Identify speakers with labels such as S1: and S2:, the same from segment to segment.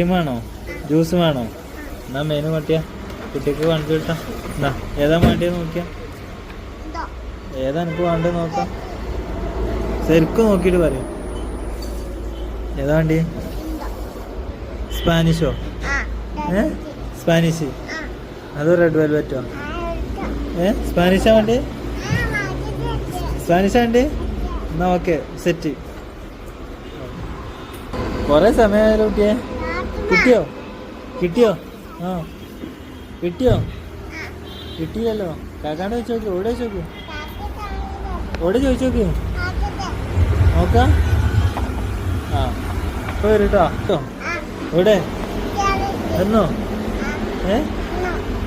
S1: വേണോ ജ്യൂസ് വേണോ? എന്നാ മെനു നോക്കിയാ കുട്ടിക്ക് കാണിച്ചു കിട്ടാ. എന്നാ ഏതാ വേണ്ടിയത് നോക്കിയാ, ഏതാ എനിക്ക് വേണ്ടത് നോക്കാം. ശരിക്കും നോക്കിയിട്ട് പറയും ഏതാ വേണ്ടി. സ്പാനിഷോ? സ്പാനിഷ് അതോ റെഡ് വെൽവെറ്റോ? സ്പാനിഷാ വേണ്ടി? സ്പാനിഷാ വേണ്ടി? എന്നാ ഓക്കെ സെറ്റ്. കൊറേ സമയമായാലോ കുട്ടിയെ. കിട്ടിയോ? കിട്ടിയോ? ആ കിട്ടിയോ? കിട്ടിയല്ലോ. കാക്കാണ്ട് ചോദിച്ചു നോക്കി. ഓടെ ചോദിച്ചു നോക്കി. ഓടെ ചോദിച്ചു നോക്കി നോക്കാം. ആ ഇപ്പൊ വരും കേട്ടോ. എവിടെ എന്നോ?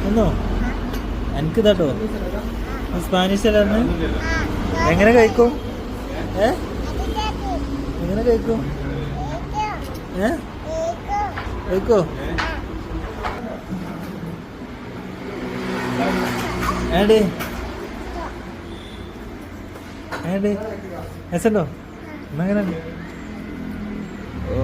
S1: എന്നോ എനിക്ക് ഇതാട്ടോ സ്പാനിഷ് അല്ലാന്ന്. എങ്ങനെ കഴിക്കും? എങ്ങനെ കഴിക്കും? കഴിക്കോ? ഏടി ഏടി എസല്ലോ എന്നാ അങ്ങനെ. ഓ